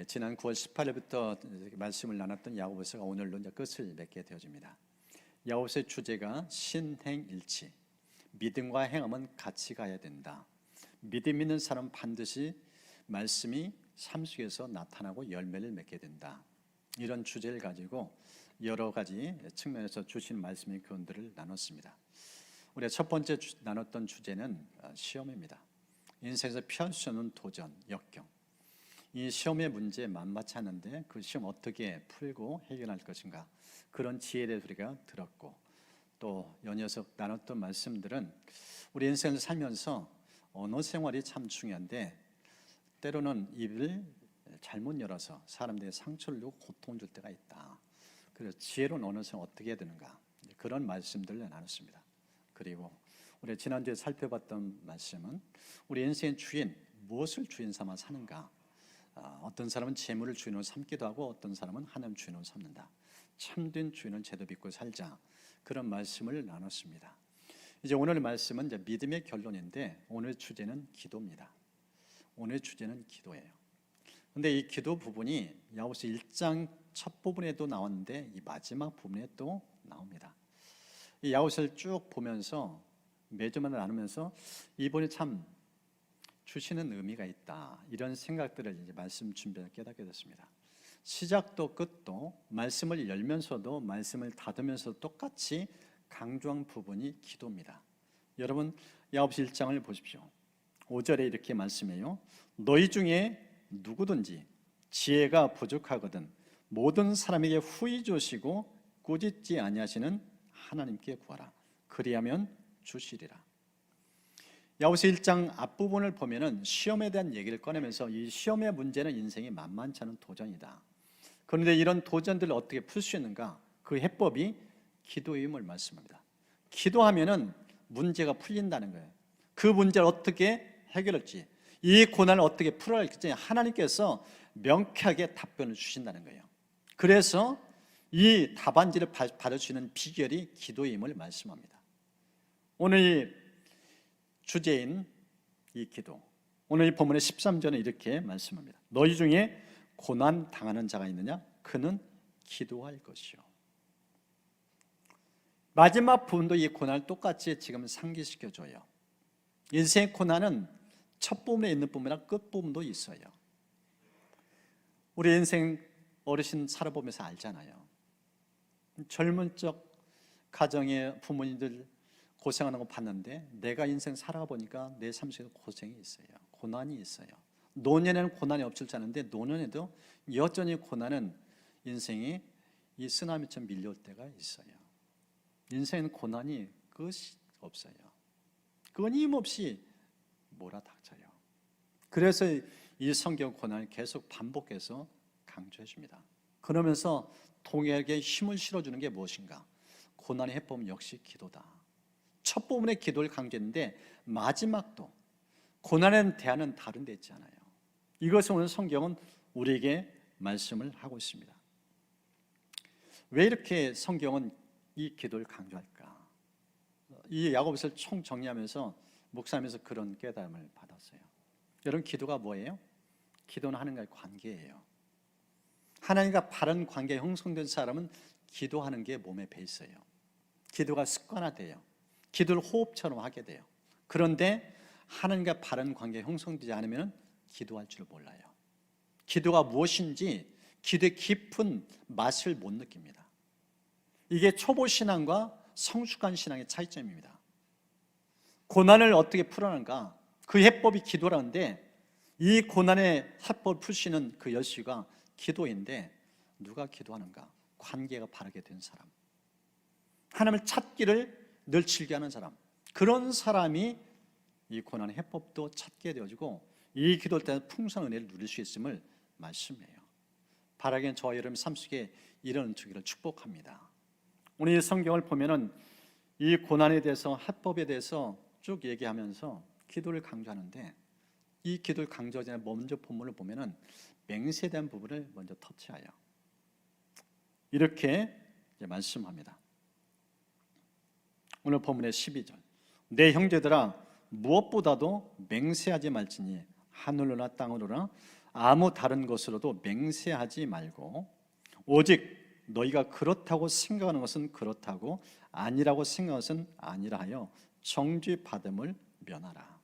지난 9월 18일부터 말씀을 나눴던 야고보서가 오늘로 이제 끝을 맺게 되어집니다. 야고보서의 주제가 신행일치, 믿음과 행함은 같이 가야 된다. 믿음 있는 사람은 반드시 말씀이 삶 속에서 나타나고 열매를 맺게 된다. 이런 주제를 가지고 여러 가지 측면에서 주신 말씀의 교훈들을 나눴습니다. 우리가 첫 번째 나눴던 주제는 시험입니다. 인생에서 피할 수 없는 도전, 역경. 이 시험의 문제에 만만치 않은데 그 시험 어떻게 풀고 해결할 것인가, 그런 지혜에 대해서 우리가 들었고, 또 연이어서 나눴던 말씀들은 우리 인생을 살면서 언어 생활이 참 중요한데 때로는 입을 잘못 열어서 사람들에게 상처를 주고 고통을 줄 때가 있다. 그래서 지혜로운 언어 생활 어떻게 해야 되는가, 그런 말씀들을 나눴습니다. 그리고 우리 지난주에 살펴봤던 말씀은 우리 인생의 주인, 무엇을 주인 삼아 사는가. 어떤 사람은 재물을 주인으로 삼기도 하고 어떤 사람은 하나님 주인으로 삼는다. 참된 주인은 제도 믿고 살자. 그런 말씀을 나눴습니다. 이제 오늘 말씀은 이제 믿음의 결론인데 오늘 주제는 기도입니다. 오늘 주제는 기도예요. 근데 이 기도 부분이 야고보서 1장 첫 부분에도 나왔는데 이 마지막 부분에 또 나옵니다. 이 야고보서를 쭉 보면서 매주마다 나누면서 이번에 참 주시는 의미가 있다, 이런 생각들을 이제 말씀 준비해서 깨닫게 됐습니다. 시작도 끝도 말씀을 열면서도 말씀을 닫으면서 똑같이 강조한 부분이 기도입니다. 여러분 야고보서 1장을 보십시오. 5절에 이렇게 말씀해요. 너희 중에 누구든지 지혜가 부족하거든 모든 사람에게 후히 주시고 꾸짖지 아니하시는 하나님께 구하라. 그리하면 주시리라. 야고보서 1장 앞부분을 보면은 시험에 대한 얘기를 꺼내면서 이 시험의 문제는 인생이 만만치 않은 도전이다. 그런데 이런 도전들을 어떻게 풀 수 있는가? 그 해법이 기도임을 말씀합니다. 기도하면은 문제가 풀린다는 거예요. 그 문제를 어떻게 해결할지, 이 고난을 어떻게 풀어야 할지 하나님께서 명쾌하게 답변을 주신다는 거예요. 그래서 이 답안지를 받을 수 있는 비결이 기도임을 말씀합니다. 오늘 이 주제인 이 기도, 오늘 이 본문의 13절은 이렇게 말씀합니다. 너희 중에 고난 당하는 자가 있느냐? 그는 기도할 것이요. 마지막 부분도 이 고난을 똑같이 지금 상기시켜줘요. 인생의 고난은 첫 부분에 있는 부분이랑 끝 부분도 있어요. 우리 인생 어르신 살아보면서 알잖아요. 젊은 적 가정의 부모님들 고생하는 거 봤는데 내가 인생 살아가 보니까 내 삶 속에 고생이 있어요. 고난이 있어요. 노년에는 고난이 없을 줄 알았는데 노년에도 여전히 고난은 인생이 이 쓰나미처럼 밀려올 때가 있어요. 인생은 고난이 끝이 없어요. 끊임없이 몰아닥쳐요. 그래서 이 성경 고난을 계속 반복해서 강조해 줍니다. 그러면서 동일하게 힘을 실어주는 게 무엇인가? 고난의 해법은 역시 기도다. 첫 부분의 기도를 강조했는데 마지막도 고난에 대한 다른 데 있잖아요. 이것을 오늘 성경은 우리에게 말씀을 하고 있습니다. 왜 이렇게 성경은 이 기도를 강조할까? 이 야고보서를 총 정리하면서 묵상하면서 그런 깨달음을 받았어요. 여러분, 기도가 뭐예요? 기도는 하나님과의 관계예요. 하나님과 바른 관계 형성된 사람은 기도하는 게 몸에 배 있어요. 기도가 습관화돼요. 기도를 호흡처럼 하게 돼요. 그런데 하나님과 바른 관계 형성되지 않으면 기도할 줄 몰라요. 기도가 무엇인지 기도의 깊은 맛을 못 느낍니다. 이게 초보 신앙과 성숙한 신앙의 차이점입니다. 고난을 어떻게 풀어나가, 그 해법이 기도라는데 이 고난의 해법을 풀 수 있는 그 열쇠가 기도인데 누가 기도하는가? 관계가 바르게 된 사람, 하나님을 찾기를 늘 즐겨하는 사람, 그런 사람이 이 고난의 해법도 찾게 되어지고 이 기도를 통해 풍성한 은혜를 누릴 수 있음을 말씀해요. 바라기는 저와 여러분 삶 속에 이런 주기를 축복합니다. 오늘 이 성경을 보면은 이 고난에 대해서 해법에 대해서 쭉 얘기하면서 기도를 강조하는데 이 기도를 강조하기 전에 먼저 본문을 보면은 맹세에 대한 부분을 먼저 터치해요. 이렇게 말씀합니다. 오늘 본문의 12절, 내 형제들아 무엇보다도 맹세하지 말지니 하늘로나 땅으로나 아무 다른 것으로도 맹세하지 말고 오직 너희가 그렇다고 생각하는 것은 그렇다고 아니라고 생각하는 것은 아니라 하여 정죄 받음을 면하라.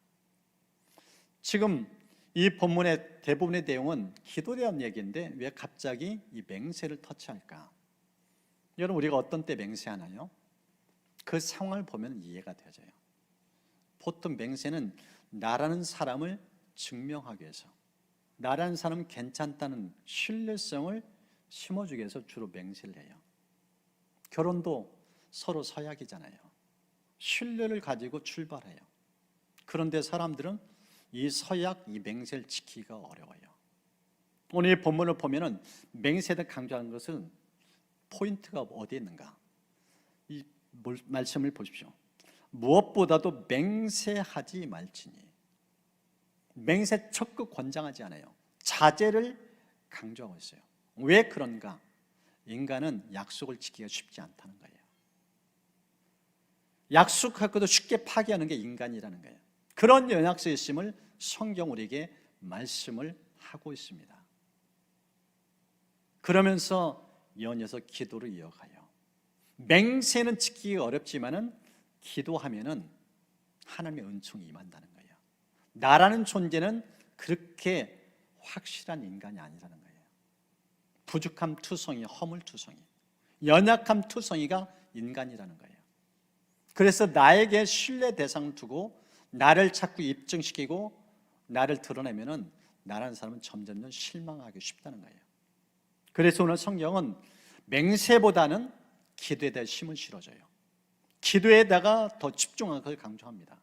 지금 이 본문의 대부분의 내용은 기도에 대한 얘기인데 왜 갑자기 이 맹세를 터치할까? 여러분, 우리가 어떤 때 맹세하나요? 그 상황을 보면 이해가 되어져요. 보통 맹세는 나라는 사람을 증명하기 위해서, 나라는 사람은 괜찮다는 신뢰성을 심어주기 위해서 주로 맹세를 해요. 결혼도 서로 서약이잖아요. 신뢰를 가지고 출발해요. 그런데 사람들은 이 서약, 이 맹세를 지키기가 어려워요. 오늘 이 본문을 보면은 맹세를 강조하는 것은 포인트가 어디에 있는가? 이 말씀을 보십시오. 무엇보다도 맹세하지 말지니. 맹세 적극 권장하지 않아요. 자제를 강조하고 있어요. 왜 그런가? 인간은 약속을 지키기가 쉽지 않다는 거예요. 약속하고도 쉽게 파기하는 게 인간이라는 거예요. 그런 연약성의 있음을 성경 우리에게 말씀을 하고 있습니다. 그러면서 연이어서 기도를 이어가요. 맹세는 지키기 어렵지만은 기도하면은 하나님의 은총이 임한다는 거예요. 나라는 존재는 그렇게 확실한 인간이 아니라는 거예요. 부족함 투성이, 허물 투성이, 연약함 투성이가 인간이라는 거예요. 그래서 나에게 신뢰 대상을 두고 나를 자꾸 입증시키고 나를 드러내면은 나라는 사람은 점점 실망하기 쉽다는 거예요. 그래서 오늘 성경은 맹세보다는 기도에 대해 힘을 실어줘요. 기도에다가 더 집중하는 것을 강조합니다.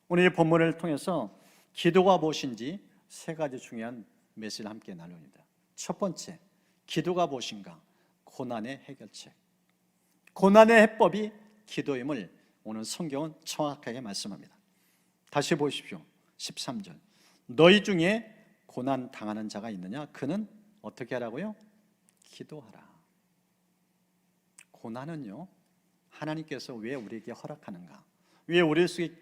오늘 이 본문을 통해서 기도가 무엇인지 세 가지 중요한 메시지를 함께 나눕니다. 첫 번째, 기도가 무엇인가? 고난의 해결책. 고난의 해법이 기도임을 오늘 성경은 정확하게 말씀합니다. 다시 보십시오. 13절. 너희 중에 고난 당하는 자가 있느냐? 그는 어떻게 하라고요? 기도하라. 고난은요, 하나님께서 왜 우리에게 허락하는가? 왜 우리 속에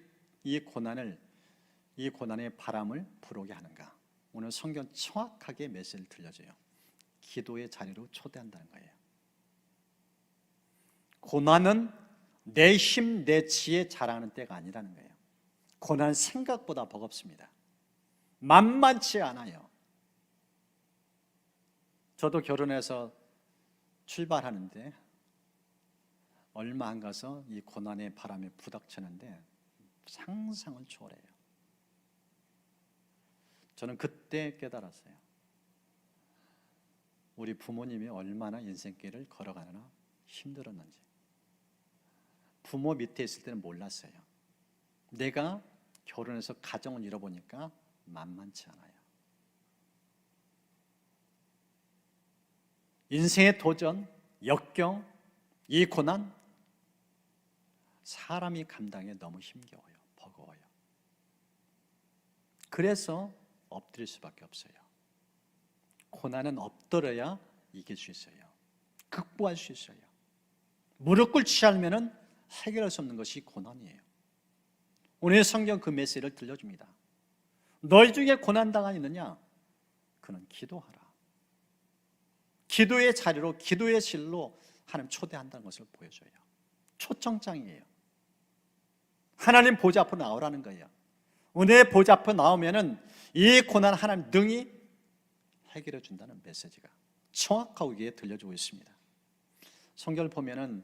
이 고난의 바람을 불어오게 하는가? 오늘 성경 정확하게 메시지를 들려줘요. 기도의 자리로 초대한다는 거예요. 고난은 내 힘, 내 지혜 자랑하는 때가 아니라는 거예요. 고난 생각보다 버겁습니다. 만만치 않아요. 저도 결혼해서 출발하는데 얼마 안 가서 이 고난의 바람에 부닥치는데 상상을 초월해요. 저는 그때 깨달았어요. 우리 부모님이 얼마나 인생길을 걸어가느라 힘들었는지. 부모 밑에 있을 때는 몰랐어요. 내가 결혼해서 가정을 이뤄보니까 만만치 않아요. 인생의 도전, 역경, 이 고난, 사람이 감당해 너무 힘겨워요. 버거워요. 그래서 엎드릴 수밖에 없어요. 고난은 엎드려야 이길 수 있어요. 극복할 수 있어요. 무릎 꿇지 않으면 해결할 수 없는 것이 고난이에요. 오늘 성경 그 메시지를 들려줍니다. 너희 중에 고난당한 있느냐? 그는 기도하라. 기도의 자리로, 기도의 실로 하나님 초대한다는 것을 보여줘요. 초청장이에요. 하나님 보좌 앞으로 나오라는 거예요. 은혜의 보좌 앞으로 나오면은 이 고난 하나님 능히 해결해 준다는 메시지가 정확하게 들려주고 있습니다. 성경을 보면은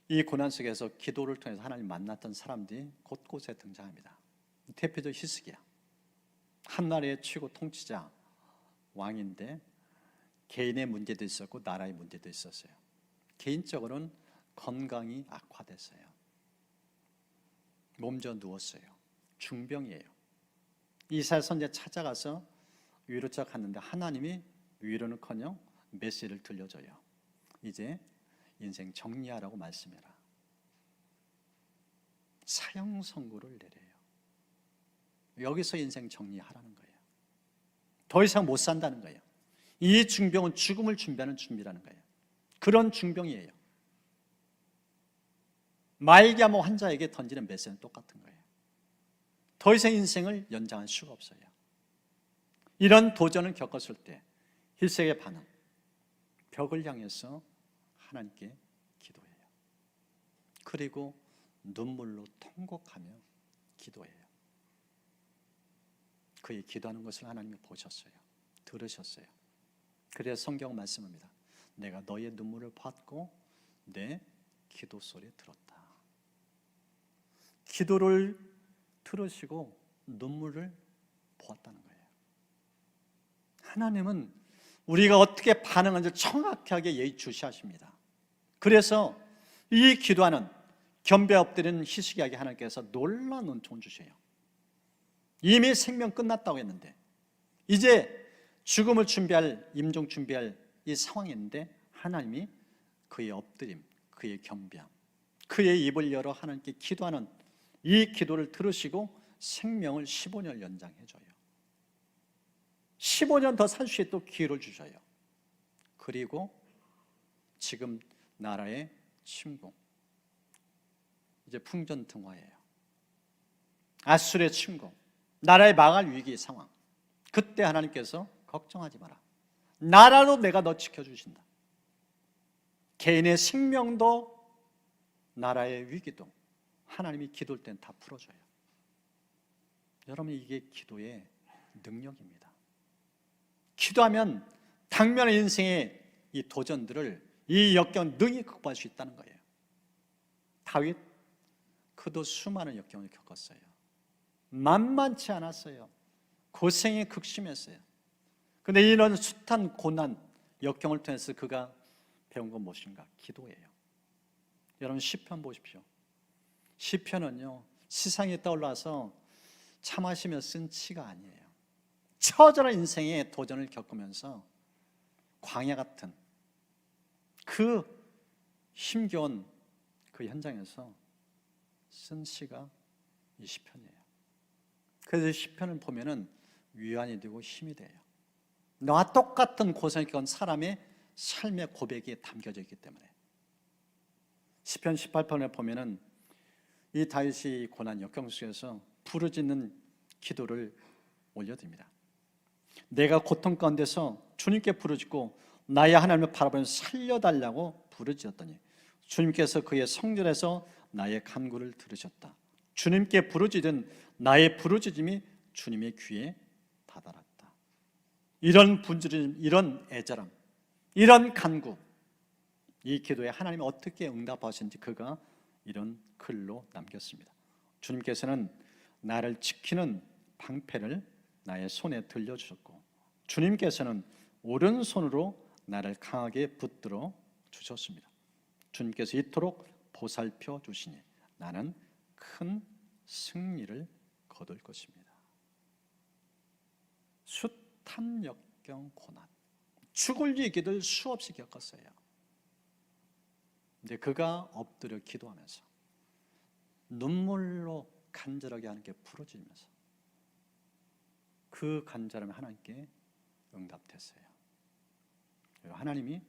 이 고난 속에서 기도를 통해서 하나님 만났던 사람들이 곳곳에 등장합니다. 대표적 히스기야, 한나라의 최고 통치자, 왕인데 개인의 문제도 있었고 나라의 문제도 있었어요. 개인적으로는 건강이 악화됐어요. 몸져 누웠어요. 중병이에요. 이사야 선지자 찾아가서 위로차 갔는데 하나님이 위로는커녕 메시지를 들려줘요. 이제 인생 정리하라고 말씀해라. 사형 선고를 내려요. 여기서 인생 정리하라는 거예요. 더 이상 못 산다는 거예요. 이 중병은 죽음을 준비하는 준비라는 거예요. 그런 중병이에요. 말기암 환자에게 던지는 메시지는 똑같은 거예요. 더 이상 인생을 연장할 수가 없어요. 이런 도전을 겪었을 때 힐색의 반응, 벽을 향해서 하나님께 기도해요. 그리고 눈물로 통곡하며 기도해요. 그의 기도하는 것을 하나님이 보셨어요. 들으셨어요. 그래서 성경 말씀합니다. 내가 너의 눈물을 봤고 내 기도 소리 들었다. 기도를 들으시고 눈물을 보았다는 거예요. 하나님은 우리가 어떻게 반응하는지 정확하게 예의주시하십니다. 그래서 이 기도하는 겸비에 엎드리는 히스기야에게 하나님께서 놀라운 은총을 주셔요. 이미 생명 끝났다고 했는데 이제 죽음을 준비할, 임종 준비할 이 상황인데 하나님이 그의 엎드림, 그의 겸비함, 그의 입을 열어 하나님께 기도하는 이 기도를 들으시고 생명을 15년 연장해 줘요. 15년 더 살 수 있도록 기회를 주셔요. 그리고 지금 나라의 침공, 이제 풍전등화예요. 아수르의 침공, 나라의 망할 위기 상황. 그때 하나님께서 걱정하지 마라. 나라도 내가 너 지켜주신다. 개인의 생명도 나라의 위기도 하나님이 기도할 땐 다 풀어줘요. 여러분, 이게 기도의 능력입니다. 기도하면 당면의 인생의 이 도전들을, 이 역경을 능히 극복할 수 있다는 거예요. 다윗, 그도 수많은 역경을 겪었어요. 만만치 않았어요. 고생에 극심했어요. 그런데 이런 숱한 고난, 역경을 통해서 그가 배운 건 무엇인가? 기도예요. 여러분, 시편 보십시오. 시편은요, 시상에 떠올라서 차 마시며 쓴 치가 아니에요. 처절한 인생의 도전을 겪으면서 광야 같은 그 힘겨운 그 현장에서 쓴 시가 이 시편이에요. 그래서 시편을 보면은 위안이 되고 힘이 돼요. 나와 똑같은 고생을 겪은 사람의 삶의 고백이 담겨져 있기 때문에. 시편 18편에 보면은 이 다윗이 고난 역경 속에서 부르짖는 기도를 올려드립니다. 내가 고통 가운데서 주님께 부르짖고 나의 하나님을 바라보면서 살려달라고 부르짖었더니 주님께서 그의 성전에서 나의 간구를 들으셨다. 주님께 부르짖은 나의 부르짖음이 주님의 귀에 다다랐다. 이런 분주림, 이런 애절함, 이런 간구, 이 기도에 하나님이 어떻게 응답하신지 그가 이런 글로 남겼습니다. 주님께서는 나를 지키는 방패를 나의 손에 들려주셨고 주님께서는 오른손으로 나를 강하게 붙들어 주셨습니다. 주님께서 이토록 보살펴 주시니 나는 큰 승리를 거둘 것입니다. 숱한 역경 고난, 죽을 위기들 수없이 겪었어요. 근데 그가 엎드려 기도하면서 눈물로 간절하게 하나님께 부르짖으면서 그 간절함을 하나님께 응답했어요. 하나님이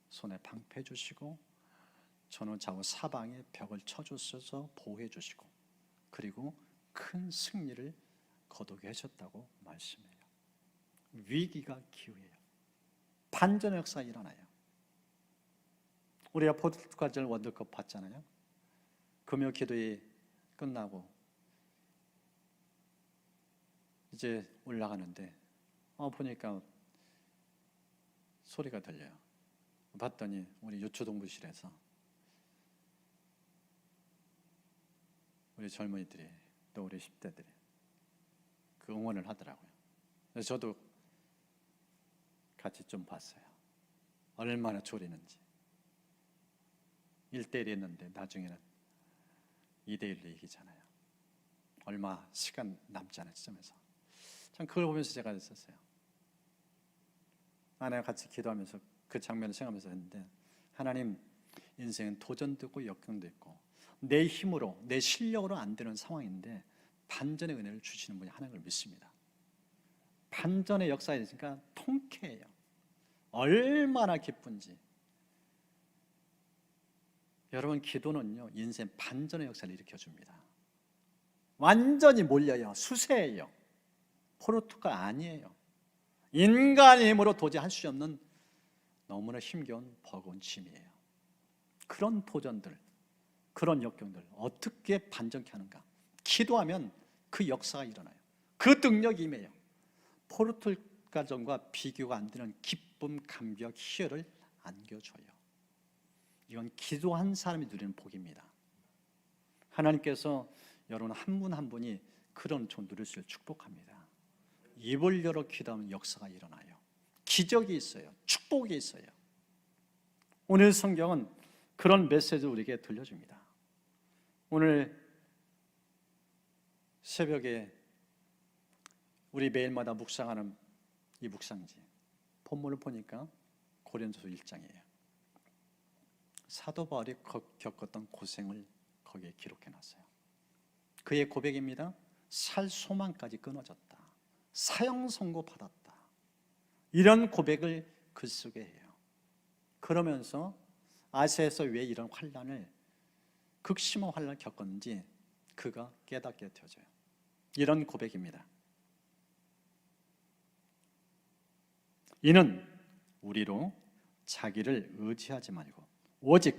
손에 방패 주시고 전후 좌우 사방에 벽을 쳐주셔서 보호해 주시고 그리고 큰 승리를 거두게 하셨다고 말씀해요. 위기가 기회예요. 반전의 역사가 일어나요. 우리가 포르투갈 월드컵 봤잖아요. 금요 기도회 끝나고 이제 올라가는데 보니까 소리가 들려요. 봤더니 우리 유초동부실에서 우리 젊은이들이 또 우리 10대들이 그 응원을 하더라고요. 그래서 저도 같이 좀 봤어요. 얼마나 졸이는지. 1대1 했는데 나중에는 2대1로 이기잖아요. 얼마 시간 남지 않은 시점에서 참 그걸 보면서 제가 있었어요. 아내가 같이 기도하면서 그 장면을 생각하면서 했는데 하나님, 인생은 도전도 있고 역경도 있고 내 힘으로 내 실력으로 안 되는 상황인데 반전의 은혜를 주시는 분이 하나님을 믿습니다. 반전의 역사에 있으니까 통쾌해요. 얼마나 기쁜지. 여러분, 기도는요 인생 반전의 역사를 일으켜줍니다. 완전히 몰려요. 수세예요. 포르투갈 아니에요. 인간의 힘으로 도저히 할 수 없는 너무나 힘겨운 버거운 짐이에요. 그런 도전들, 그런 역경들 어떻게 반전케 하는가? 기도하면 그 역사가 일어나요. 그 능력이 임해요. 포르투갈전과 비교가 안 되는 기쁨, 감격, 희열을 안겨줘요. 이건 기도한 사람이 누리는 복입니다. 하나님께서 여러분 한 분 한 분이 그런 종 누릴 수 있을 축복합니다. 입을 열어 기도하면 역사가 일어나요. 기적이 있어요. 축복이 있어요. 오늘 성경은 그런 메시지를 우리에게 들려줍니다. 오늘 새벽에 우리 매일마다 묵상하는 이 묵상지 본문을 보니까 고린도서 1장이에요. 사도 바울이 겪었던 고생을 거기에 기록해놨어요. 그의 고백입니다. 살 소망까지 끊어졌다. 사형 선고 받았다. 이런 고백을 글 속에 해요. 그러면서 아시아에서 왜 이런 환난을, 극심한 환난을 겪었는지 그가 깨닫게 되어져요. 이런 고백입니다. 이는 우리로 자기를 의지하지 말고 오직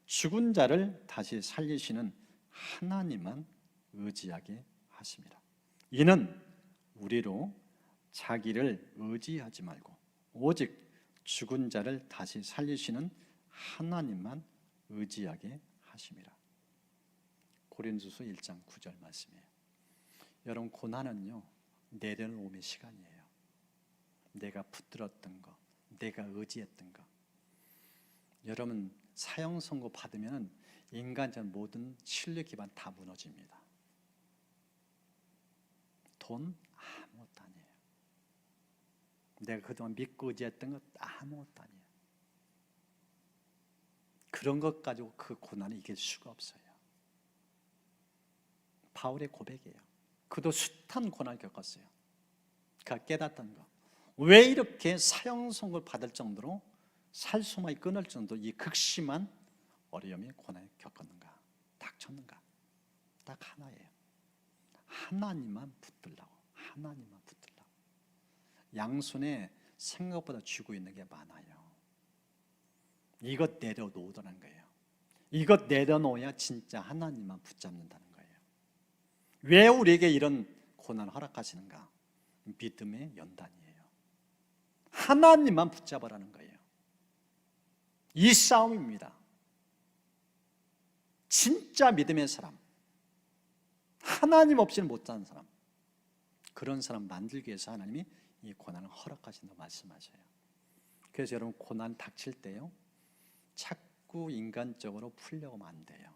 죽은 자를 다시 살리시는 하나님만 의지하게 하십니다. 이는 우리로 자기를 의지하지 말고 오직 죽은 자를 다시 살리시는 하나님만 의지하게 하십니다. 고린도서 1장 9절 말씀이에요. 여러분, 고난은요 내려놓음의 시간이에요. 내가 붙들었던 거, 내가 의지했던 거. 여러분, 사형 선고 받으면 인간적 모든 신뢰 기반 다 무너집니다. 돈 아무것도 아니에요. 내가 그동안 믿고 의지했던 것 아무것도 아니에요. 그런 것 가지고 그 고난을 이길 수가 없어요. 바울의 고백이에요. 그도 숱한 고난을 겪었어요. 그가 깨닫던 거. 왜 이렇게 사형 선고를 받을 정도로 살 수만이 끊을 정도로 이 극심한 어려움이 고난을 겪었는가, 닥쳤는가? 딱 하나예요. 하나님만 붙들라고. 하나님만 붙들라고. 양손에 생각보다 쥐고 있는 게 많아요. 이것 내려놓으라는 거예요. 이것 내려놓아야 진짜 하나님만 붙잡는다는 거예요. 왜 우리에게 이런 고난을 허락하시는가? 믿음의 연단이에요. 하나님만 붙잡으라는 거예요. 이 싸움입니다. 진짜 믿음의 사람, 하나님 없이는 못 사는 사람, 그런 사람 만들기 위해서 하나님이 이 고난을 허락하신다고 말씀하셔요. 그래서 여러분, 고난 닥칠 때요 자꾸 인간적으로 풀려고 하면 안 돼요.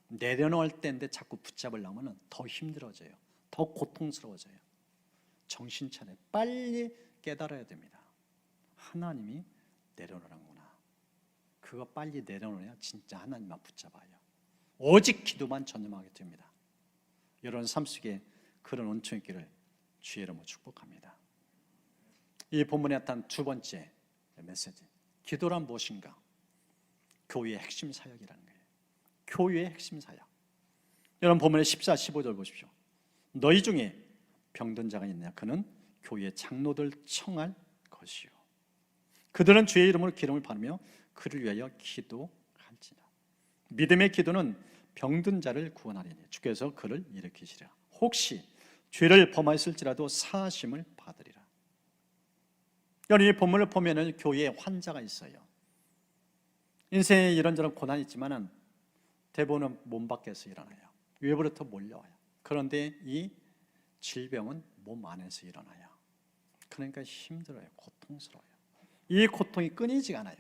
내려놓을 때인데 자꾸 붙잡으려면 더 힘들어져요. 더 고통스러워져요. 정신 차려 빨리 깨달아야 됩니다. 하나님이 내려놓으라구나. 그거 빨리 내려놓아야 진짜 하나님만 붙잡아요. 오직 기도만 전념하게 됩니다. 여러분 삶 속에 그런 은총 있기를 주의 이름으로 축복합니다. 이 본문에 나타난 두 번째 메시지, 기도란 무엇인가? 교회의 핵심 사역이라는 거예요. 교회의 핵심 사역. 여러분 본문의 14, 15절 보십시오. 너희 중에 병든 자가 있느냐? 그는 교회의 장로들 청할 것이요. 그들은 주의 이름으로 기름을 바르며 그를 위하여 기도할지라. 믿음의 기도는 병든 자를 구원하리니 주께서 그를 일으키시리라. 혹시 죄를 범하였을지라도 사하심을 받으리라. 여러분 이 본문을 보면 교회에 환자가 있어요. 인생에 이런저런 고난이 있지만 대부분은 몸 밖에서 일어나요. 외부로부터 몰려와요. 그런데 이 질병은 몸 안에서 일어나요. 그러니까 힘들어요. 고통스러워요. 이 고통이 끊이지가 않아요.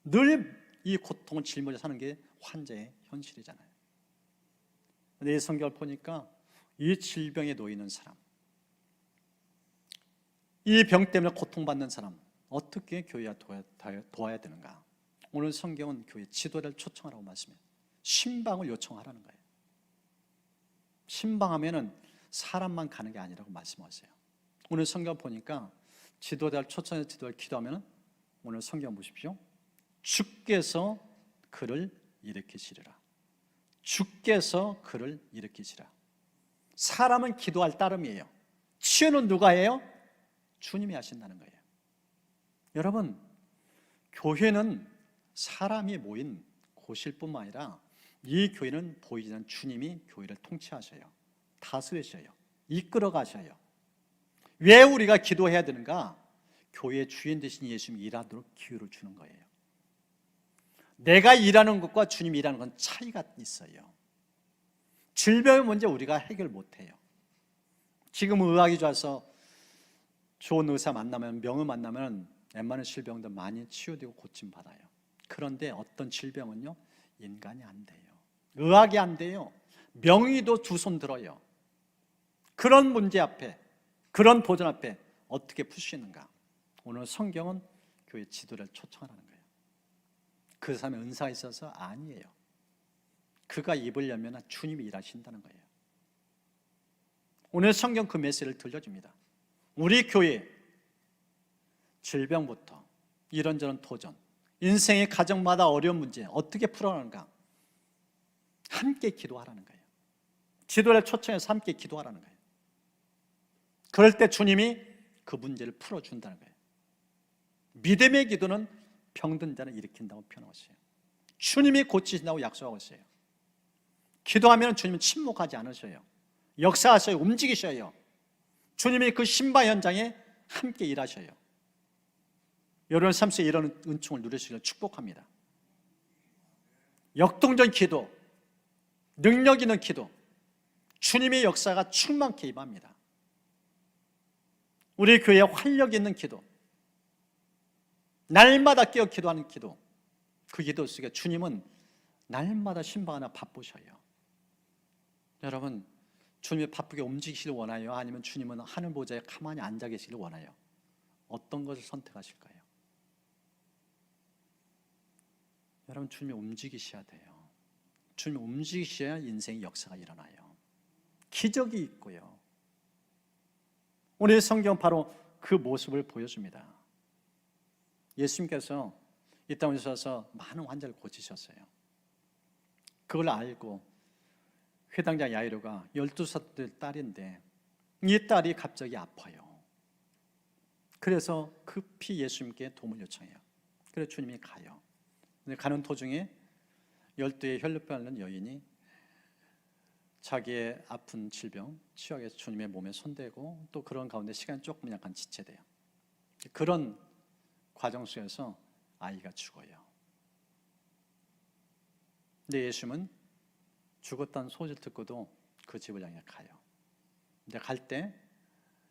늘 이 고통을 짊어져 사는 게 환자의 현실이잖아요. 근데 이 성경을 보니까 이 질병에 놓이는 사람, 이 병 때문에 고통받는 사람 어떻게 교회가 도와야 되는가? 오늘 성경은 교회 지도자를 초청하라고 말씀해요. 신방을 요청하라는 거예요. 신방하면은 사람만 가는 게 아니라고 말씀하세요. 오늘 성경 보니까 지도자를 초청해서 지도자를 기도하면 오늘 성경 보십시오. 주께서 그를 일으키시리라. 주께서 그를 일으키시라. 사람은 기도할 따름이에요. 치유는 누가 해요? 주님이 하신다는 거예요. 여러분, 교회는 사람이 모인 곳일 뿐만 아니라 이 교회는 보이지 않는 주님이 교회를 통치하셔요. 다스리셔요. 이끌어 가셔요. 왜 우리가 기도해야 되는가? 교회의 주인 되신 예수님이 일하도록 기회를 주는 거예요. 내가 일하는 것과 주님이 일하는 건 차이가 있어요. 질병의 문제 우리가 해결 못해요. 지금 의학이 좋아서 좋은 의사 만나면, 명의 만나면 웬만한 질병도 많이 치유되고 고침받아요. 그런데 어떤 질병은요, 인간이 안 돼요. 의학이 안 돼요. 명의도 두 손 들어요. 그런 문제 앞에, 그런 도전 앞에 어떻게 풀 수 있는가? 오늘 성경은 교회 지도를 초청하는 거예요. 그 사람의 은사가 있어서 아니에요. 그가 입으려면 주님이 일하신다는 거예요. 오늘 성경 그 메시지를 들려줍니다. 우리 교회 질병부터 이런저런 도전, 인생의 가정마다 어려운 문제 어떻게 풀어가는가 함께 기도하라는 거예요. 지도를 초청해서 함께 기도하라는 거예요. 그럴 때 주님이 그 문제를 풀어준다는 거예요. 믿음의 기도는 병든 자를 일으킨다고 표현하고 있어요. 주님이 고치신다고 약속하고 있어요. 기도하면 주님은 침묵하지 않으셔요. 역사하셔요. 움직이셔요. 주님이 그 신바 현장에 함께 일하셔요. 여러분 삶 속에 이런 은총을 누리시기를 축복합니다. 역동적 기도, 능력 있는 기도, 주님의 역사가 충만케 임합니다. 우리 교회에 활력 있는 기도, 날마다 깨어 기도하는 기도, 그 기도 속에 주님은 날마다 신방하나 바쁘셔요. 여러분, 주님이 바쁘게 움직이시길 원하요? 아니면 주님은 하늘 보좌에 가만히 앉아 계시길 원하요? 어떤 것을 선택하실 거예요? 여러분, 주님이 움직이셔야 돼요. 주님이 움직이셔야 인생의 역사가 일어나요. 기적이 있고요. 오늘 성경은 바로 그 모습을 보여줍니다. 예수님께서 이 땅에 오셔서 많은 환자를 고치셨어요. 그걸 알고 회당장 야이로가 12살 딸인데 이 딸이 갑자기 아파요. 그래서 급히 예수님께 도움을 요청해요. 그래서 주님이 가요. 근데 가는 도중에 12의 혈루병 앓는 여인이 자기의 아픈 질병 치유하기 위해서 주님의 몸에 손대고 또 그런 가운데 시간이 조금 약간 지체돼요. 그런 과정 속에서 아이가 죽어요. 근데 예수님은 죽었다는 소식을 듣고도 그 집을 향해 가요. 근데 갈 때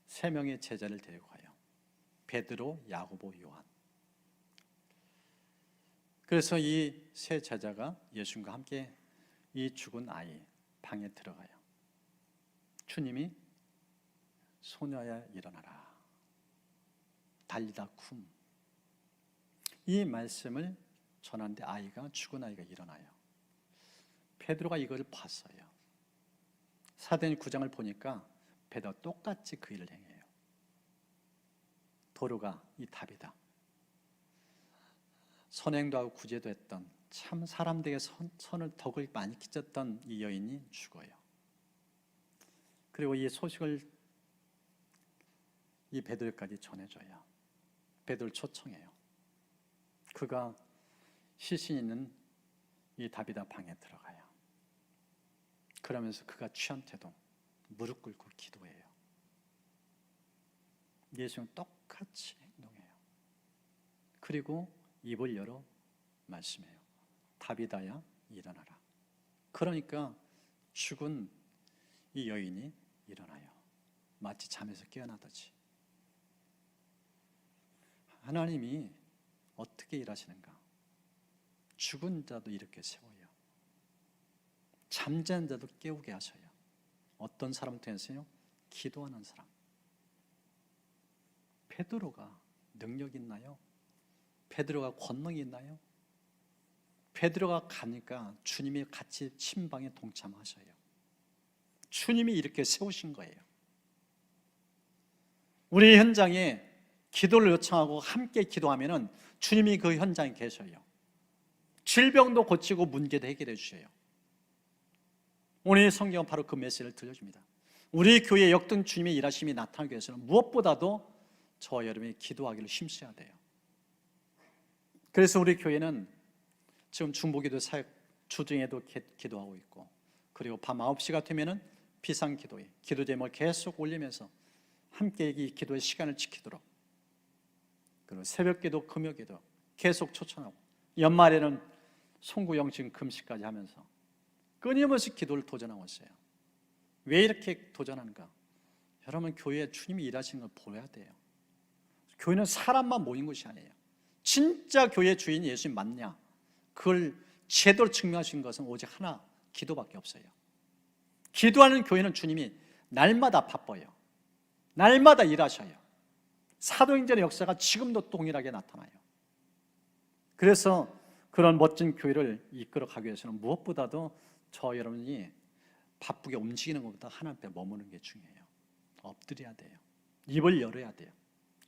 3명의 제자를 데리고 가요. 베드로, 야고보, 요한. 그래서 이 세 제자가 예수님과 함께 이 죽은 아이 방에 들어가요. 주님이 소녀야 일어나라. 달리다 쿰. 이 말씀을 전하는데 아이가 죽은 아이가 일어나요. 베드로가 이걸 봤어요. 사도행 9장을 보니까 베드로가 똑같이 그 일을 행해요. 도로가 이 답이다. 선행도 하고 구제도 했던 참 사람들에게 선을 덕을 많이 끼쳤던 이 여인이 죽어요. 그리고 이 소식을 이 베드로까지 전해줘요. 베드로를 초청해요. 그가 시신 있는 이 다비다 방에 들어가요. 그러면서 그가 취한 태도 무릎 꿇고 기도해요. 예수는 똑같이 행동해요. 그리고 입을 열어 말씀해요. 다비다야 일어나라. 그러니까 죽은 이 여인이 일어나요. 마치 잠에서 깨어나듯이. 하나님이 어떻게 일하시는가? 죽은 자도 이렇게 세워요. 잠자는 자도 깨우게 하셔요. 어떤 사람을 통해서요? 기도하는 사람. 베드로가 능력이 있나요? 베드로가 권능이 있나요? 베드로가 가니까 주님이 같이 침방에 동참하셔요. 주님이 이렇게 세우신 거예요. 우리 현장에 기도를 요청하고 함께 기도하면은 주님이 그 현장에 계셔요. 질병도 고치고 문제도 해결해 주셔요. 오늘 성경은 바로 그 메시지를 들려줍니다. 우리 교회 역등 주님의 일하심이 나타나기 위해서는 무엇보다도 저와 여러분이 기도하기를 힘써야 돼요. 그래서 우리 교회는 지금 중보기도 사역 주중에도 기도하고 있고, 그리고 밤 9시가 되면은 비상기도회, 기도 제목을 계속 올리면서 함께 이 기도의 시간을 지키도록, 그리고 새벽기도, 금요기도 계속 초청하고, 연말에는 송구영신 금식까지 하면서 끊임없이 기도를 도전하고 있어요. 왜 이렇게 도전하는가? 여러분, 교회에 주님이 일하시는 걸 보여야 돼요. 교회는 사람만 모인 것이 아니에요. 진짜 교회 주인 예수님 맞냐? 그걸 제대로 증명하신 것은 오직 하나, 기도밖에 없어요. 기도하는 교회는 주님이 날마다 바빠요. 날마다 일하셔요. 사도행전의 역사가 지금도 동일하게 나타나요. 그래서 그런 멋진 교회를 이끌어가기 위해서는 무엇보다도 저 여러분이 바쁘게 움직이는 것보다 하나님 앞에 머무는 게 중요해요. 엎드려야 돼요. 입을 열어야 돼요.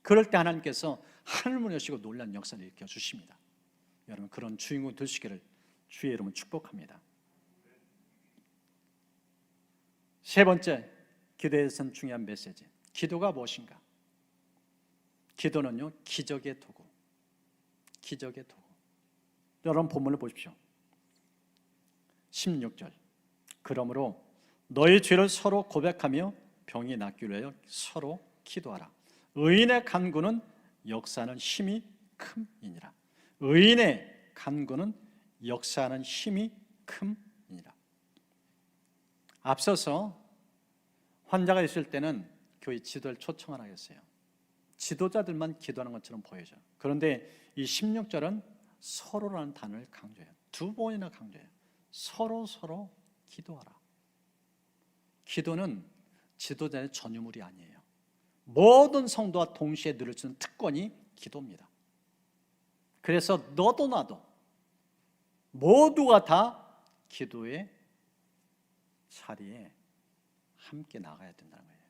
그럴 때 하나님께서 하늘문을 여시고 놀라운 역사를 일으켜 주십니다. 여러분, 그런 주인공 되시기를 주의 이름으로 축복합니다. 세 번째, 기도에서는 중요한 메시지. 기도가 무엇인가? 기도는요, 기적의 도구. 기적의 도구. 여러분, 본문을 보십시오. 16절. 그러므로 너희 죄를 서로 고백하며 병이 낫기를 위하여 서로 기도하라. 의인의 간구는 역사하는 힘이 큼이니라. 의인의 간구는 역사하는 힘이 큼이니라. 앞서서 환자가 있을 때는 교회 지도를 초청 안 하겠어요. 지도자들만 기도하는 것처럼 보여져. 그런데 이 16절은 서로라는 단어를 강조해요. 두 번이나 강조해요. 서로 기도하라. 기도는 지도자의 전유물이 아니에요. 모든 성도와 동시에 누릴 수 있는 특권이 기도입니다. 그래서 너도 나도 모두가 다 기도의 자리에 함께 나가야 된다는 거예요.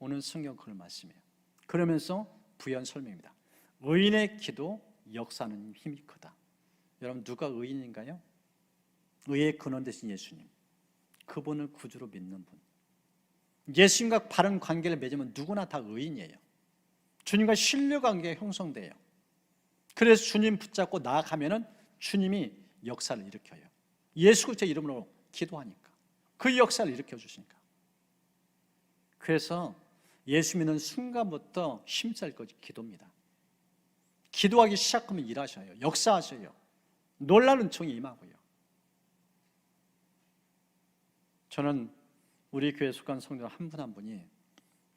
오늘 성경 그걸 말씀이에요. 그러면서 부연 설명입니다. 의인의 기도 역사는 힘이 크다. 여러분, 누가 의인인가요? 의의 근원 되신 예수님, 그분을 구주로 믿는 분, 예수님과 바른 관계를 맺으면 누구나 다 의인이에요. 주님과 신뢰관계가 형성돼요. 그래서 주님 붙잡고 나아가면은 주님이 역사를 일으켜요. 예수 그리스도의 이름으로 기도하니까, 그 역사를 일으켜 주시니까. 그래서 예수 믿는 순간부터 힘쓸 것이 기도입니다. 기도하기 시작하면 일하셔요. 역사하셔요. 놀라운 은총이 임하고요. 저는 우리 교회 속한 성도 한 분 한 분이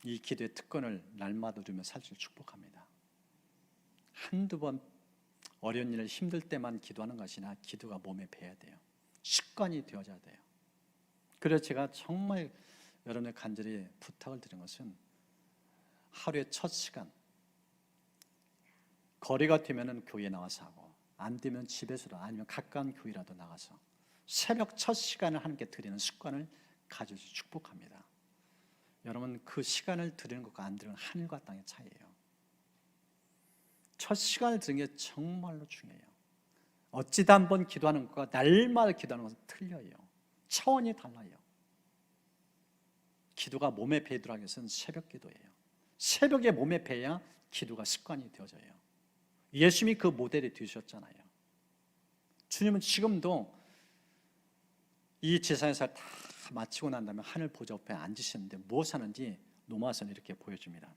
이 기도의 특권을 날마다 누리며 살 수 축복합니다. 한두 번 어려운 일을 힘들 때만 기도하는 것이 아니라 기도가 몸에 배야 돼요. 습관이 되어져야 돼요. 그래서 제가 정말 여러분의 간절히 부탁을 드린 것은 하루의 첫 시간, 거리가 되면 교회에 나와서 하고, 안 되면 집에서도, 아니면 가까운 교회라도 나가서 새벽 첫 시간을 하나님께 드리는 습관을 가져서 축복합니다. 여러분, 그 시간을 드리는 것과 안 드리는 하늘과 땅의 차이예요. 첫 시간을 드리는 게 정말로 중요해요. 어찌다 한번 기도하는 것과 날마다 기도하는 것은 틀려요. 차원이 달라요. 기도가 몸에 배도록 하기 위해서는 새벽 기도예요. 새벽에 몸에 배야 기도가 습관이 되어져요. 예수님이 그 모델이 되셨잖아요. 주님은 지금도 이 제사에서 다 마치고 난 다음에 하늘 보좌 옆에 앉으시는데 무엇 하는지 로마서는 이렇게 보여줍니다.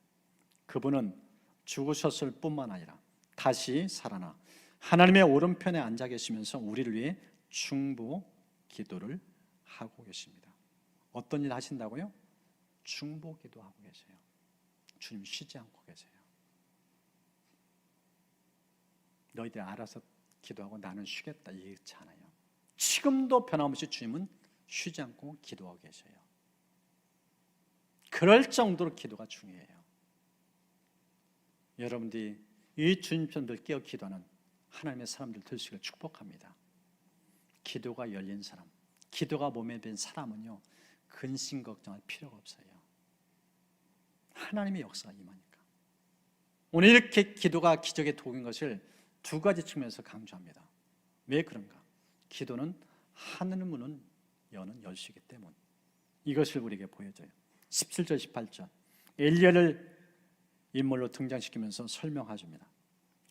그분은 죽으셨을 뿐만 아니라 다시 살아나 하나님의 오른편에 앉아 계시면서 우리를 위해 중보 기도를 하고 계십니다. 어떤 일 하신다고요? 중보 기도하고 계세요. 주님 쉬지 않고 계세요. 너희들 알아서 기도하고 나는 쉬겠다, 이렇지 않아요. 지금도 변함없이 주님은 쉬지 않고 기도하고 계셔요. 그럴 정도로 기도가 중요해요. 여러분들이 이 주님처럼 늘 깨어 기도하는 하나님의 사람들 되시길 축복합니다. 기도가 열린 사람, 기도가 몸에 밴 사람은요, 근심 걱정할 필요가 없어요. 하나님의 역사가 임하니까. 오늘 이렇게 기도가 기적의 도구인 것을 두 가지 측면에서 강조합니다. 왜 그런가? 기도는 하늘 문은 여는 열쇠이기 때문. 이것을 우리에게 보여줘요. 17절 18절. 엘리야를 인물로 등장시키면서 설명해줍니다.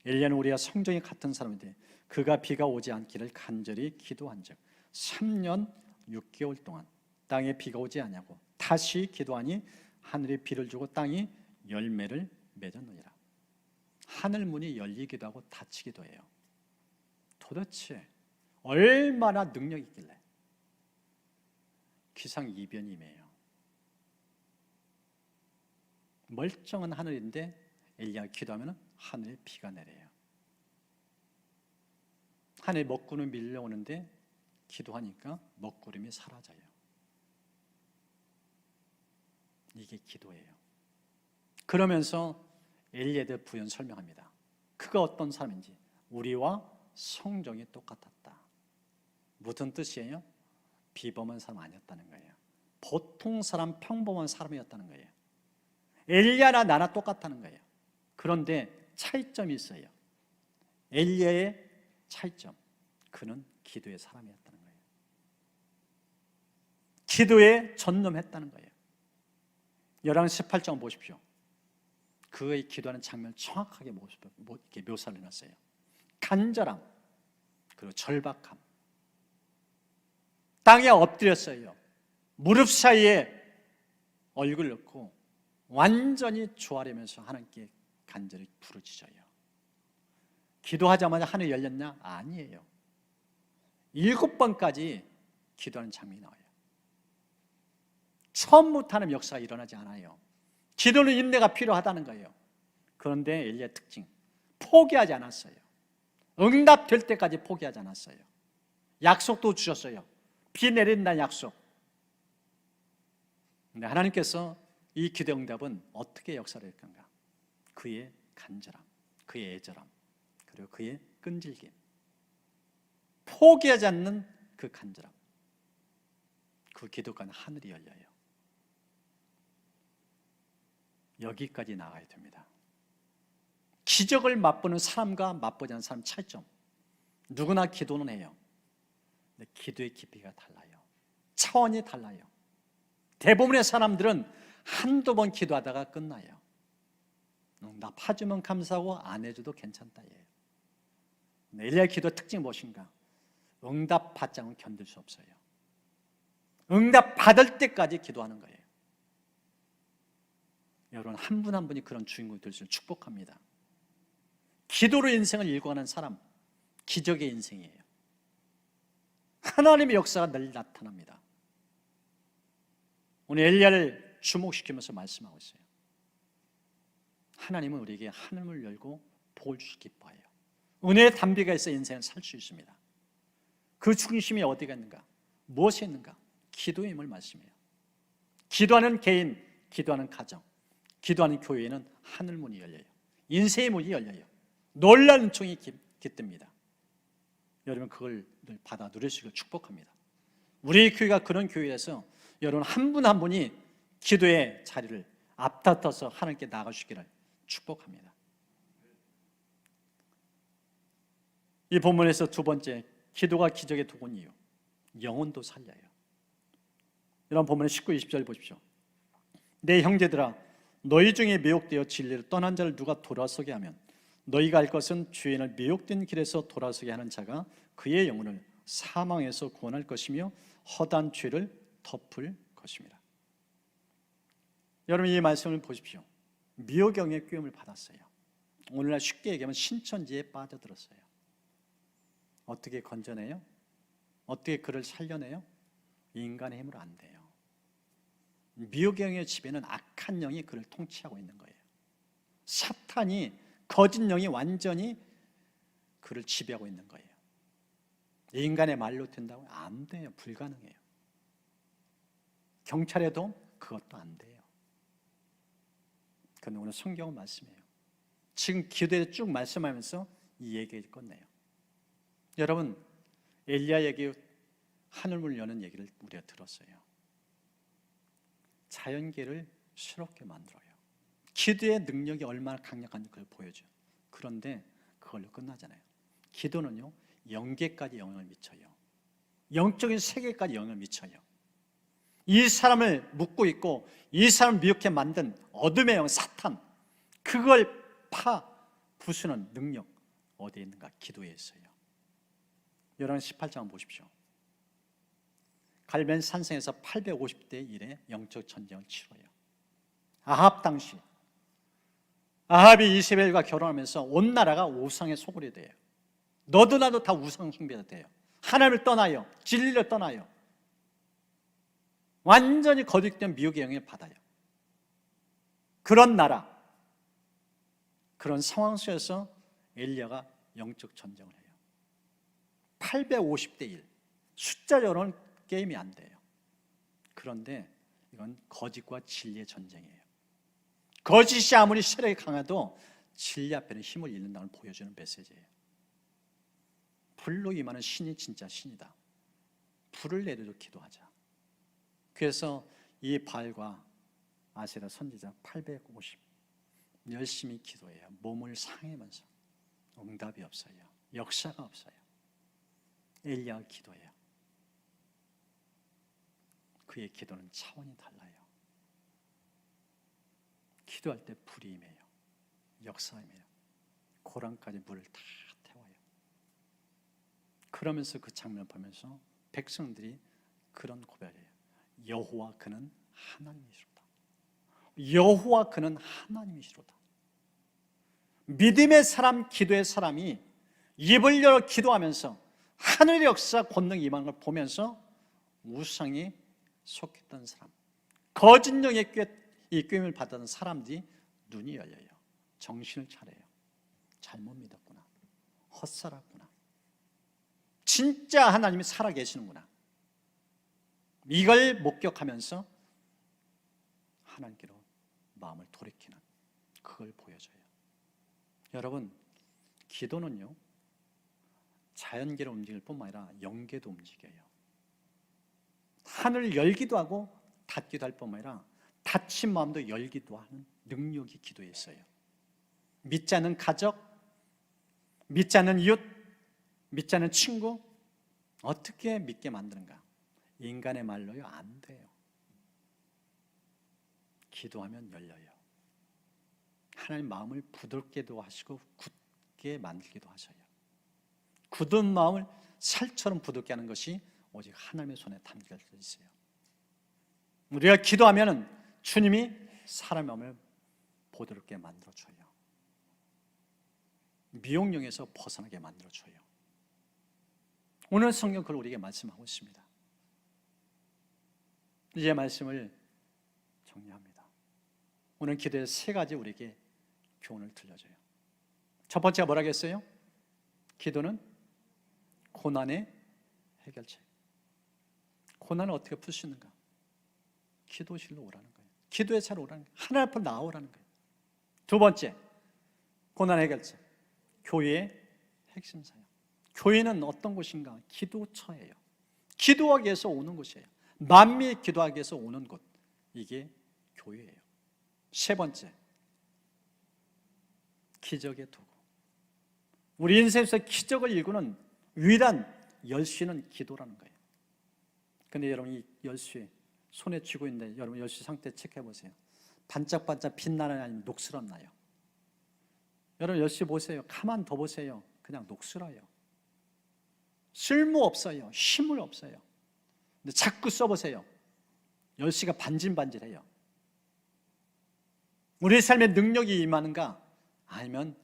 엘리야는 우리와 성정이 같은 사람인데 그가 비가 오지 않기를 간절히 기도한즉 3년 6개월 동안 땅에 비가 오지 아니하고 다시 기도하니 하늘이 비를 주고 땅이 열매를 맺었느니라. 하늘 문이 열리기도 하고 닫히기도 해요. 도대체 얼마나 능력이 있길래? 기상이변임이에요. 멀쩡한 하늘인데 엘리야가 기도하면 하늘에 비가 내려요. 하늘에 먹구름이 밀려오는데 기도하니까 먹구름이 사라져요. 이게 기도예요. 그러면서 엘리야에 부연 설명합니다. 그가 어떤 사람인지. 우리와 성정이 똑같았다. 무슨 뜻이에요? 비범한 사람 아니었다는 거예요. 보통 사람, 평범한 사람이었다는 거예요. 엘리야나 나나 똑같다는 거예요. 그런데 차이점이 있어요. 엘리야의 차이점, 그는 기도의 사람이었다는 거예요. 기도에 전념했다는 거예요. 열왕 18장 보십시오. 그의 기도하는 장면을 정확하게 이렇게 묘사를 해놨어요. 간절함, 그리고 절박함. 땅에 엎드렸어요. 무릎 사이에 얼굴을 넣고 완전히 조아리면서 하나님께 간절히 부르짖어요. 기도하자마자 하늘이 열렸냐? 아니에요. 7번까지 기도하는 장면이 나와요. 처음부터 하는 역사가 일어나지 않아요. 기도는 인내가 필요하다는 거예요. 그런데 엘리야의 특징, 포기하지 않았어요. 응답될 때까지 포기하지 않았어요. 약속도 주셨어요. 비 내린다는 약속. 근데 하나님께서 이 기도 응답은 어떻게 역사를 할 건가? 그의 간절함, 그의 애절함, 그리고 그의 끈질김, 포기하지 않는 그 간절함, 그 기도가 하늘이 열려요. 여기까지 나가야 됩니다. 기적을 맛보는 사람과 맛보지 않는 사람 차이점. 누구나 기도는 해요. 근데 기도의 깊이가 달라요. 차원이 달라요. 대부분의 사람들은 한두 번 기도하다가 끝나요. 응답해주면 감사하고 안 해줘도 괜찮다. 엘리야의 기도의 특징이 무엇인가? 응답 받지 않으면 견딜 수 없어요. 응답 받을 때까지 기도하는 거예요. 여러분, 한 분 한 분이 그런 주인공이 될 수 있는 축복합니다. 기도로 인생을 일궈가는 사람, 기적의 인생이에요. 하나님의 역사가 늘 나타납니다. 오늘 엘리야를 주목시키면서 말씀하고 있어요. 하나님은 우리에게 하늘을 열고 복을 주시 기뻐해요. 은혜의 담비가 있어 인생을 살 수 있습니다. 그 중심이 어디가 있는가? 무엇이 있는가? 기도의 힘을 말씀해요. 기도하는 개인, 기도하는 가정, 기도하는 교회에는 하늘 문이 열려요. 인생의 문이 열려요. 놀라운 은총이 깃듭니다. 여러분, 그걸 늘 받아 누리시길 축복합니다. 우리 교회가 그런 교회에서 여러분 한 분 한 분이 기도의 자리를 앞다퉈서 하나님께 나아가시기를 축복합니다. 이 본문에서 두 번째, 기도가 기적의 도구는 이유, 영혼도 살려요. 이런 본문의 19, 20절 보십시오. 내 형제들아, 너희 중에 미혹되어 진리를 떠난 자를 누가 돌아서게 하면 너희가 알 것은 주인을 미혹된 길에서 돌아서게 하는 자가 그의 영혼을 사망에서 구원할 것이며 허다한 죄를 덮을 것입니다. 여러분, 이 말씀을 보십시오. 미혹경의 꾀임을 받았어요. 오늘날 쉽게 얘기하면 신천지에 빠져들었어요. 어떻게 건져내요? 어떻게 그를 살려내요? 인간의 힘으로 안 돼요. 미혹경의 집에는 악한 영이 그를 통치하고 있는 거예요. 사탄이, 거짓 영이 완전히 그를 지배하고 있는 거예요. 인간의 말로 된다고? 안 돼요. 불가능해요. 경찰에도 그것도 안 돼요. 그런데 오늘 성경은 말씀해요. 지금 기도에 쭉 말씀하면서 이 얘기를 끝내요. 여러분, 엘리야 얘기, 하늘문을 여는 얘기를 우리가 들었어요. 자연계를 새롭게 만들어요. 기도의 능력이 얼마나 강력한지 그걸 보여줘요. 그런데 그걸로 끝나잖아요. 기도는요, 영계까지 영향을 미쳐요. 영적인 세계까지 영향을 미쳐요. 이 사람을 묶고 있고 이 사람을 미혹해 만든 어둠의 영, 사탄, 그걸 부수는 능력 어디에 있는가? 기도에 있어요. 여러분 18장 보십시오. 갈멜 산성에서 850대 1의 영적 전쟁을 치러요. 아합 당시 아합이 이세벨과 결혼하면서 온 나라가 우상의 소굴이 돼요. 너도 나도 다 우상 숭배가 돼요. 하나님을 떠나요. 진리를 떠나요. 완전히 거듭된 미혹의 영향을 받아요. 그런 나라, 그런 상황 속에서 엘리야가 영적 전쟁을 해요. 850대 1. 숫자로는 게임이 안 돼요. 그런데 이건 거짓과 진리의 전쟁이에요. 거짓이 아무리 세력이 강해도 진리 앞에는 힘을 잃는다는 걸 보여주는 메시지예요. 불로 임하는 신이 진짜 신이다. 불을 내려도 기도하자. 그래서 이 바알과 아세라 선지자 850 열심히 기도해요. 몸을 상해면서 응답이 없어요. 역사가 없어요. 엘리야가 기도해요. 그의 기도는 차원이 달라요. 기도할 때 불이 임해요. 역사가 임해요. 고랑까지 물을 다 태워요. 그러면서 그 장면을 보면서 백성들이 그런 고백을 해요. 여호와 그는 하나님이시로다. 여호와 그는 하나님이시로다. 믿음의 사람, 기도의 사람이 입을 열어 기도하면서 하늘의 역사 권능이 임하는 걸 보면서 우상에 속했던 사람, 거짓 영의 이끌림을 받았던 사람들이 눈이 열려요. 정신을 차려요. 잘못 믿었구나. 헛살았구나. 진짜 하나님이 살아계시는구나. 이걸 목격하면서 하나님께로 마음을 돌이키는, 그걸 보여줘요. 여러분, 기도는요 자연계로 움직일 뿐만 아니라 영계도 움직여요. 하늘을 열기도 하고 닫기도 할 뿐만 아니라 닫힌 마음도 열기도 하는 능력이 기도에 있어요. 믿지 않는 가족, 믿지 않는 이웃, 믿지 않는 친구 어떻게 믿게 만드는가? 인간의 말로요 안 돼요. 기도하면 열려요. 하나님 마음을 부드럽게도 하시고 굳게 만들기도 하셔요. 굳은 마음을 살처럼 부드럽게 하는 것이 오직 하나님의 손에 담겨져 있어요. 우리가 기도하면 주님이 사람의 마음을 부드럽게 만들어줘요. 미혹령에서 벗어나게 만들어줘요. 오늘 성경 그걸 우리에게 말씀하고 있습니다. 이제 말씀을 정리합니다. 오늘 기도의 세 가지 우리에게 교훈을 들려줘요. 첫 번째가 뭐라고 했어요? 기도는 고난의 해결책. 고난을 어떻게 풀 수 있는가? 기도실로 오라는 거예요. 기도의 차로 오라는 거예요. 하나님 앞으로 나오라는 거예요. 두 번째, 고난의 해결책. 교회의 핵심 사역. 교회는 어떤 곳인가? 기도처예요. 기도하기 위해서 오는 곳이에요. 만민이 기도하기 위해서 오는 곳. 이게 교회예요. 세 번째, 기적의 도구. 우리 인생에서 기적을 일구는 유일한 열쇠는 기도라는 거예요. 근데 여러분 이 열쇠 손에 쥐고 있는데 여러분 열쇠 상태 체크해 보세요. 반짝반짝 빛나나요? 아니면 녹슬었나요? 여러분 열쇠 보세요. 가만 더 보세요. 그냥 녹슬어요. 쓸모없어요. 힘을 없어요. 근데 자꾸 써보세요. 열쇠가 반질반질해요. 우리의 삶에 능력이 임하는가? 아니면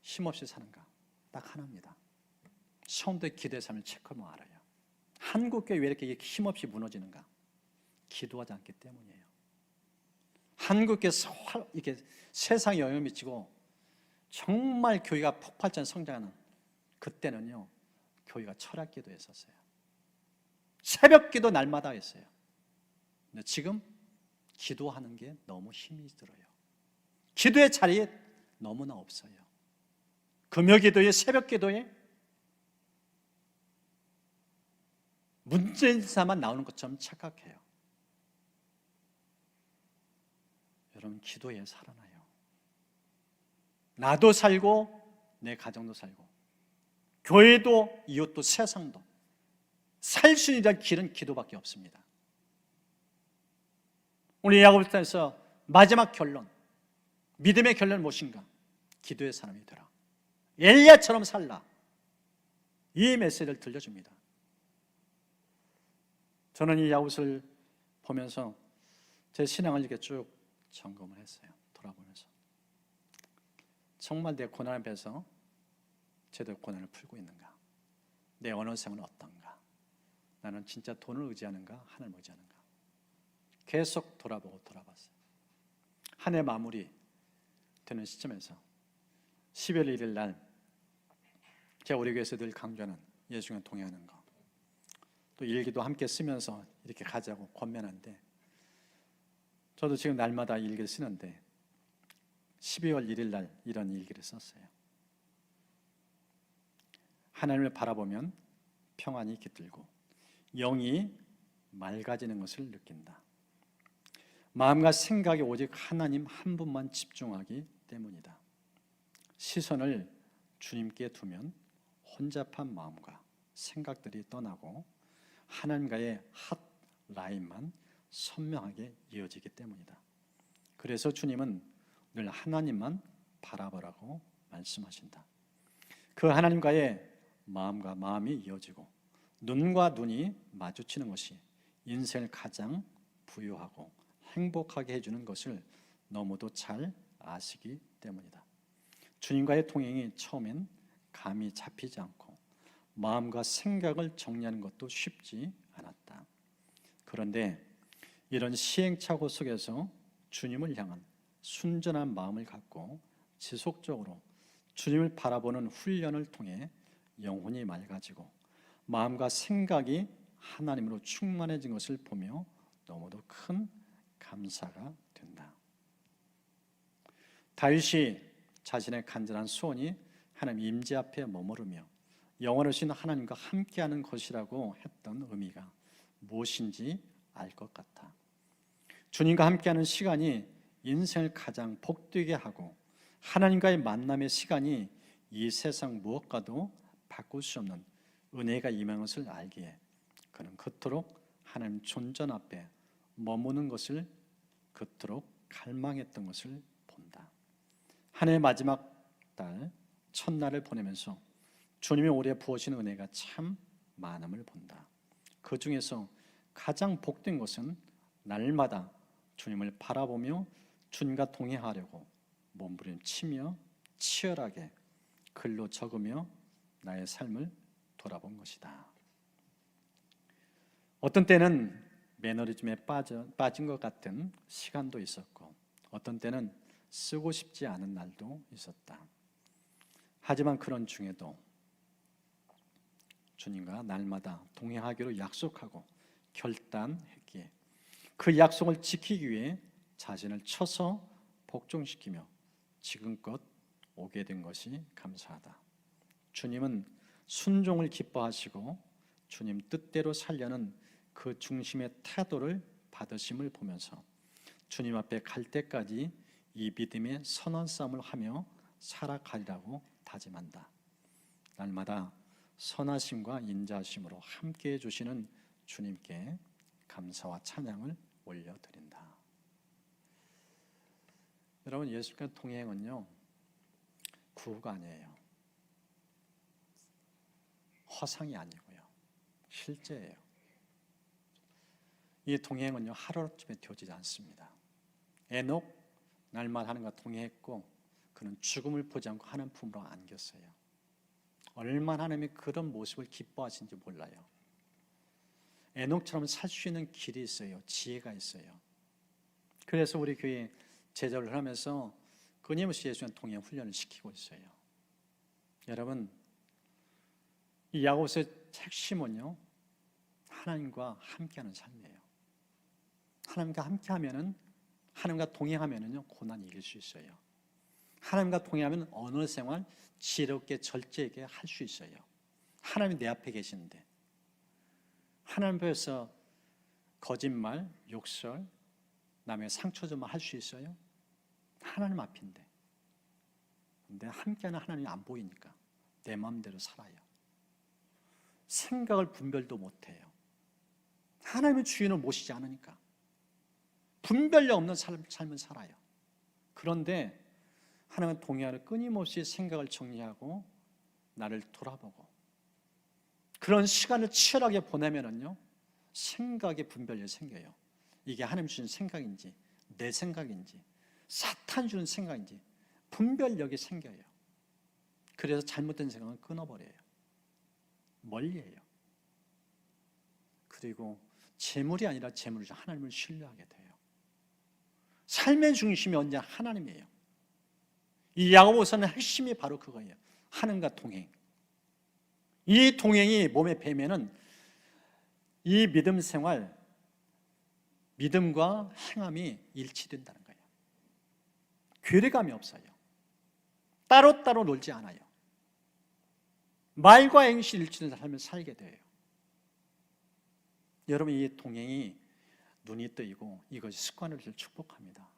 힘없이 사는가? 딱 하나입니다. 성도의 기도의 삶을 체크하면 알아요. 한국교회 왜 이렇게 힘없이 무너지는가? 기도하지 않기 때문이에요. 한국교회에서 이렇게 세상에 영향을 미치고 정말 교회가 폭발적인 성장하는 그때는요 교회가 철학기도 했었어요. 새벽기도 날마다 했어요. 근데 지금 기도하는 게 너무 힘이 들어요. 기도의 자리에 너무나 없어요. 금요기도에 새벽기도에 문제인사만 나오는 것처럼 착각해요. 여러분 기도에 살아나요. 나도 살고 내 가정도 살고 교회도 이웃도 세상도 살 수 있는 길은 기도밖에 없습니다. 우리 야고보서에서 마지막 결론, 믿음의 결론은 무엇인가? 기도의 사람이 되라. 엘리야처럼 살라. 이 메시지를 들려줍니다. 저는 이 야곱을 보면서 제 신앙을 이렇게 쭉 점검을 했어요. 돌아보면서 정말 내 고난 앞에서 제대로 고난을 풀고 있는가? 내 언어 생활은 어떤가? 나는 진짜 돈을 의지하는가? 하나님을 의지하는가? 계속 돌아보고 돌아봤어요. 한 해 마무리 되는 시점에서 12월 1일 날 제가 우리 교회에서 늘 강조하는 예수님과 동행하는 거, 또 일기도 함께 쓰면서 이렇게 가자고 권면하는데, 저도 지금 날마다 일기를 쓰는데 12월 1일 날 이런 일기를 썼어요. 하나님을 바라보면 평안이 깃들고 영이 맑아지는 것을 느낀다. 마음과 생각이 오직 하나님 한 분만 집중하기 때문이다. 시선을 주님께 두면 혼잡한 마음과 생각들이 떠나고 하나님과의 핫 라인만 선명하게 이어지기 때문이다. 그래서 주님은 늘 하나님만 바라보라고 말씀하신다. 그 하나님과의 마음과 마음이 이어지고 눈과 눈이 마주치는 것이 인생을 가장 부유하고 행복하게 해주는 것을 너무도 잘 아시기 때문이다. 주님과의 동행이 처음엔 감이 잡히지 않고 마음과 생각을 정리하는 것도 쉽지 않았다. 그런데 이런 시행착오 속에서 주님을 향한 순전한 마음을 갖고 지속적으로 주님을 바라보는 훈련을 통해 영혼이 맑아지고 마음과 생각이 하나님으로 충만해진 것을 보며 너무도 큰 감사가 된다. 다윗이 자신의 간절한 소원이 하나님 임재 앞에 머무르며 영원하신 하나님과 함께하는 것이라고 했던 의미가 무엇인지 알 것 같아. 주님과 함께하는 시간이 인생을 가장 복되게 하고 하나님과의 만남의 시간이 이 세상 무엇과도 바꿀 수 없는 은혜가 임한 것을 알기에 그는 그토록 하나님 존전 앞에 머무는 것을 그토록 갈망했던 것을 본다. 한 해의 마지막 달 첫날을 보내면서 주님이 올해 부어주신 은혜가 참 많음을 본다. 그 중에서 가장 복된 것은 날마다 주님을 바라보며 주님과 동행하려고 몸부림치며 치열하게 글로 적으며 나의 삶을 돌아본 것이다. 어떤 때는 매너리즘에 빠진 것 같은 시간도 있었고 어떤 때는 쓰고 싶지 않은 날도 있었다. 하지만 그런 중에도 주님과 날마다 동행하기로 약속하고 결단했기에 그 약속을 지키기 위해 자신을 쳐서 복종시키며 지금껏 오게 된 것이 감사하다. 주님은 순종을 기뻐하시고 주님 뜻대로 살려는 그 중심의 태도를 받으심을 보면서 주님 앞에 갈 때까지 이 믿음의 선한 싸움을 하며 살아가리라고 다짐한다. 날마다 선하심과 인자하심으로 함께해 주시는 주님께 감사와 찬양을 올려드린다. 여러분, 예수님과 동행은요 구호가 아니에요. 허상이 아니고요 실제예요. 이 동행은요 하루아침에 되어지지 않습니다. 에녹 날마다 하나님과 동행했고 그는 죽음을 보지 않고 하나님 품으로 안겼어요. 얼마나 하나님이 그런 모습을 기뻐하시는지 몰라요. 에녹처럼 살 수 있는 길이 있어요. 지혜가 있어요. 그래서 우리 교회 제자를 하면서 끊임없이 예수님 동행 훈련을 시키고 있어요. 여러분, 이 야고보서의 핵심은요 하나님과 함께하는 삶이에요. 하나님과 함께하면은 하나님과 동행하면은요 고난 이길 수 있어요. 하나님과 동행하면 언어 생활 지혜롭게 절제하게 할 수 있어요. 하나님이 내 앞에 계시는데 하나님 앞에서 거짓말, 욕설, 남의 상처 좀 할 수 있어요? 하나님 앞인데. 근데 함께하는 하나님이 안 보이니까 내 마음대로 살아요. 생각을 분별도 못해요. 하나님의 주인을 모시지 않으니까 분별력 없는 삶을 살아요. 그런데 하나님은 동행하는 끊임없이 생각을 정리하고 나를 돌아보고 그런 시간을 치열하게 보내면은요 생각의 분별력이 생겨요. 이게 하나님 주신 생각인지 내 생각인지 사탄 주는 생각인지 분별력이 생겨요. 그래서 잘못된 생각은 끊어버려요. 멀리해요. 그리고 재물이 아니라 재물이죠. 하나님을 신뢰하게 돼요. 삶의 중심이 언제나 하나님이에요. 이 야고보서는 핵심이 바로 그거예요. 하나님과 동행. 이 동행이 몸에 배면은 이 믿음 생활, 믿음과 행함이 일치된다는 거예요. 괴리감이 없어요. 따로따로 놀지 않아요. 말과 행실이 일치된 삶을 살게 돼요. 여러분, 이 동행이 눈이 뜨이고 이것이 습관을 축복합니다.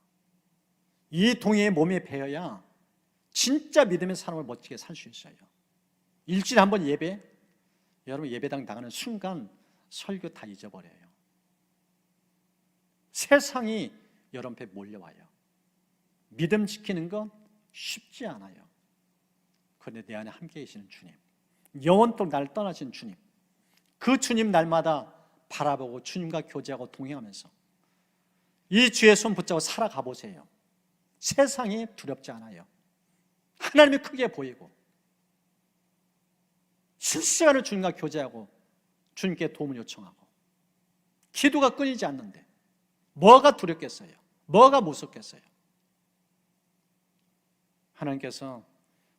이 동행이 몸에 배어야 진짜 믿음의 사람을 멋지게 살 수 있어요. 일주일에 한 번 예배, 여러분 예배당 나가는 순간 설교 다 잊어버려요. 세상이 여러분 앞에 몰려와요. 믿음 지키는 건 쉽지 않아요. 그런데 내 안에 함께 계시는 주님, 영원토록 나를 떠나신 주님, 그 주님 날마다 바라보고 주님과 교제하고 동행하면서 이 주의 손 붙잡고 살아가 보세요. 세상이 두렵지 않아요. 하나님이 크게 보이고 실시간으로 주님과 교제하고 주님께 도움을 요청하고 기도가 끊이지 않는데 뭐가 두렵겠어요? 뭐가 무섭겠어요? 하나님께서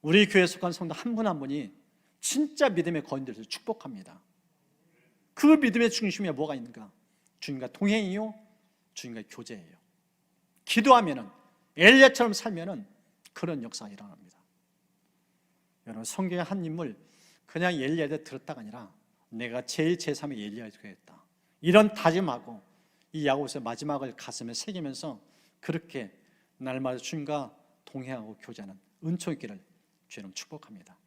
우리 교회에 속한 성도 한 분 한 분이 진짜 믿음의 거인들을 축복합니다. 그 믿음의 중심에 뭐가 있는가? 주님과 동행이요, 주님과 교제예요. 기도하면은 엘리야처럼 살면은 그런 역사가 일어납니다. 여러분, 성경의 한 인물 그냥 엘리야를 들었다가 아니라 내가 제3의 엘리야가 되겠다, 이런 다짐하고 이 야고보서의 마지막을 가슴에 새기면서 그렇게 날마다 주님과 동행하고 교제하는 은총 있기를 주님 축복합니다.